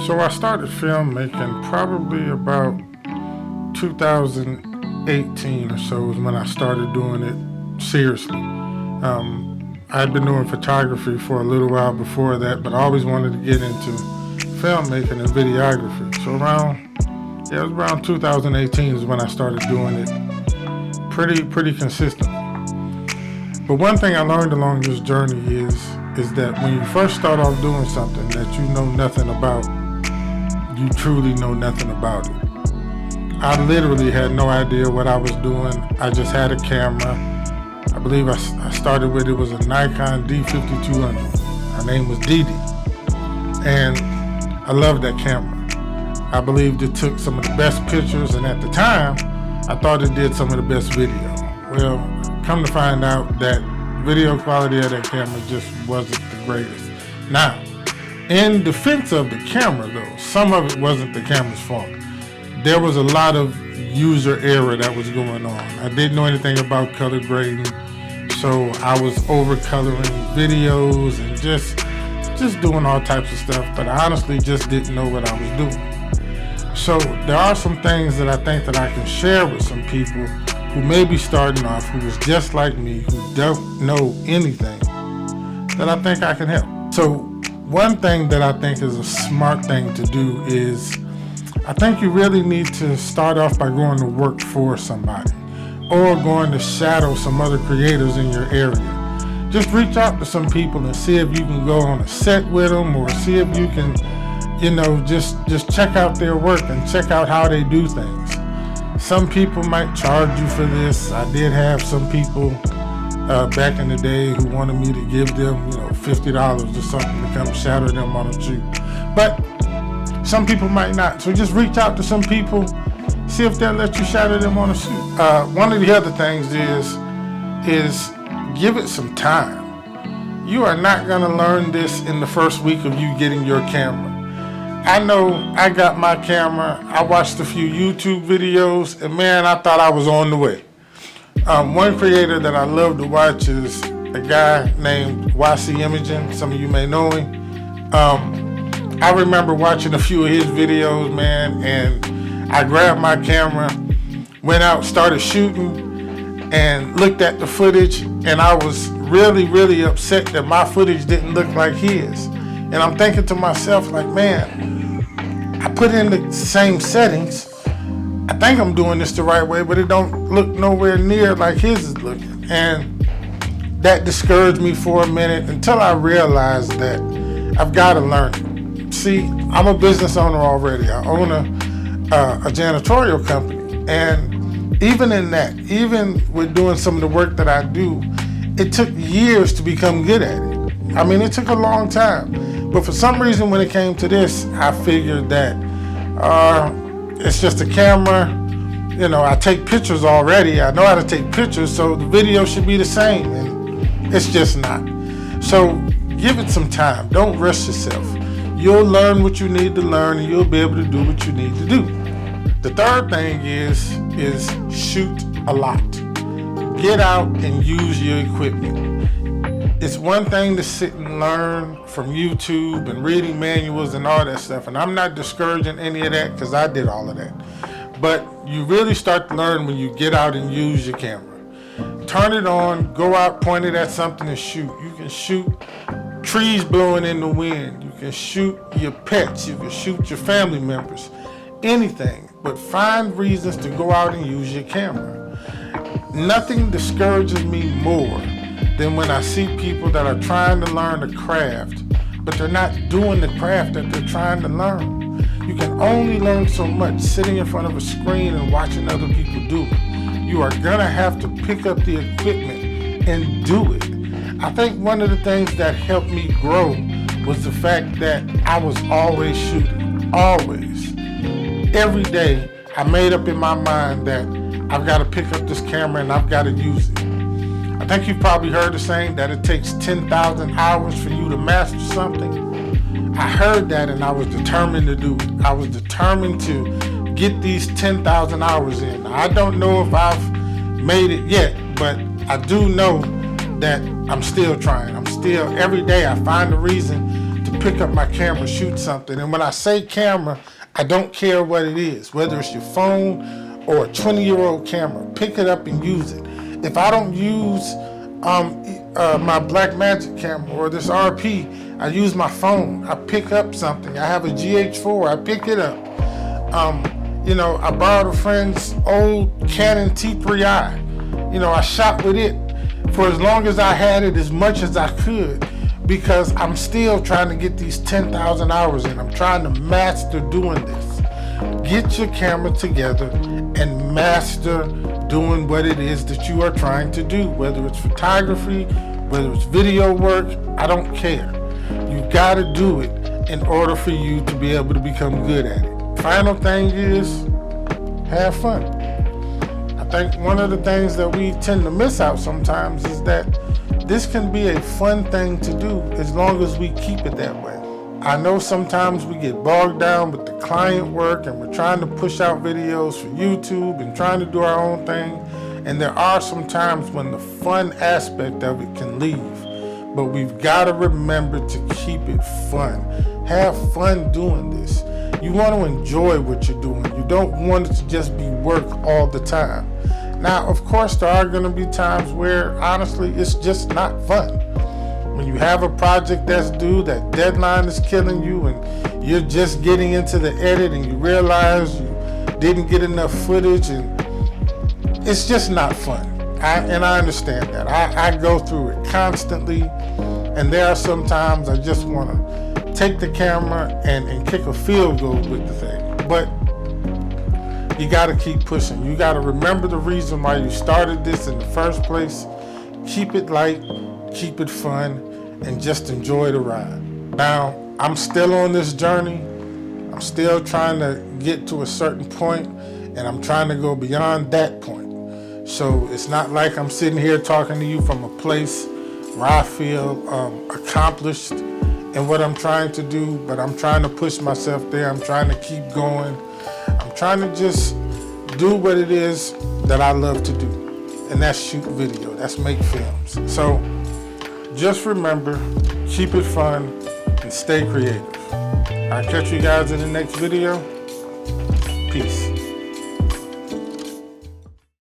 So I started filmmaking probably about 2018 or so was when I started doing it seriously. I had been doing photography for a little while before that, but I always wanted to get into filmmaking and videography. So it was around 2018 is when I started doing it pretty consistently. But one thing I learned along this journey is that when you first start off doing something that you know nothing about, you truly know nothing about it. I literally had no idea what I was doing. I just had a camera. I believe I started with, it was a Nikon D5200. Her name was Dee Dee. And I loved that camera. I believed it took some of the best pictures, and at the time, I thought it did some of the best video. Well, come to find out that video quality of that camera just wasn't the greatest. Now, in defense of the camera though, some of it wasn't the camera's fault. There was a lot of user error that was going on. I didn't know anything about color grading, so I was over-coloring videos and just doing all types of stuff, but I honestly just didn't know what I was doing. So there are some things that I think that I can share with some people who may be starting off, who is just like me, who don't know anything, that I think I can help. So one thing that I think is a smart thing to do is, I think you really need to start off by going to work for somebody or going to shadow some other creators in your area. Just reach out to some people and see if you can go on a set with them, or see if you can, just check out their work and check out how they do things. Some people might charge you for this. I did have some people back in the day who wanted me to give them, $50 or something to come shadow them on a shoot. But some people might not. So just reach out to some people, see if they'll let you shadow them on a shoot. One of the other things is give it some time. You are not going to learn this in the first week of you getting your camera. I know I got my camera, I watched a few YouTube videos, and man, I thought I was on the way. One creator that I love to watch is a guy named YC Imaging. Some of you may know him. I remember watching a few of his videos, man, and I grabbed my camera, went out, started shooting, and looked at the footage, and I was really upset that my footage didn't look like his. And I'm thinking to myself, like, man, I put in the same settings. I think I'm doing this the right way, but it don't look nowhere near like his is looking. And that discouraged me for a minute until I realized that I've got to learn it. See, I'm a business owner already. I own a janitorial company. And even in that, even with doing some of the work that I do, it took years to become good at it. I mean, it took a long time. But for some reason, when it came to this, I figured that it's just a camera. I take pictures already. I know how to take pictures, so the video should be the same. And it's just not. So give it some time. Don't rush yourself. You'll learn what you need to learn, and you'll be able to do what you need to do. The third thing is shoot a lot. Get out and use your equipment. It's one thing to sit and learn from YouTube and reading manuals and all that stuff, and I'm not discouraging any of that because I did all of that. But you really start to learn when you get out and use your camera. Turn it on, go out, point it at something and shoot. You can shoot trees blowing in the wind. You can shoot your pets. You can shoot your family members. Anything, but find reasons to go out and use your camera. Nothing discourages me more than when I see people that are trying to learn a craft, but they're not doing the craft that they're trying to learn. You can only learn so much sitting in front of a screen and watching other people do it. You are gonna have to pick up the equipment and do it. I think one of the things that helped me grow was the fact that I was always shooting, always. Every day, I made up in my mind that I've got to pick up this camera and I've got to use it. I think you've probably heard the saying that it takes 10,000 hours for you to master something. I heard that and I was determined to do it. I was determined to get these 10,000 hours in. I don't know if I've made it yet, but I do know that I'm still trying. Every day I find a reason to pick up my camera, shoot something. And when I say camera, I don't care what it is, whether it's your phone or a 20-year-old camera. Pick it up and use it. If I don't use my Blackmagic camera or this RP, I use my phone. I pick up something. I have a GH4, I pick it up. I borrowed a friend's old Canon T3i. I shot with it for as long as I had it, as much as I could, because I'm still trying to get these 10,000 hours in. I'm trying to master doing this. Get your camera together and master doing what it is that you are trying to do, whether it's photography, whether it's video work, I don't care. You gotta do it in order for you to be able to become good at it. Final thing is, have fun. I think one of the things that we tend to miss out sometimes is that this can be a fun thing to do as long as we keep it that way. I know sometimes we get bogged down with the client work and we're trying to push out videos for YouTube and trying to do our own thing. And there are some times when the fun aspect of it can leave. But we've got to remember to keep it fun. Have fun doing this. You want to enjoy what you're doing. You don't want it to just be work all the time. Now, of course, there are going to be times where, honestly, it's just not fun. When you have a project that's due, that deadline is killing you, and you're just getting into the edit and you realize you didn't get enough footage, and it's just not fun. I understand that. I go through it constantly, and there are some times I just want to take the camera and kick a field goal with the thing. But you got to keep pushing. You got to remember the reason why you started this in the first place. Keep it light, keep it fun, and just enjoy the ride. Now, I'm still on this journey. I'm still trying to get to a certain point, and I'm trying to go beyond that point. So it's not like I'm sitting here talking to you from a place where I feel accomplished in what I'm trying to do, but I'm trying to push myself there. I'm trying to keep going. I'm trying to just do what it is that I love to do, and that's shoot video, that's make films. So just remember, keep it fun and stay creative. I'll catch you guys in the next video. Peace.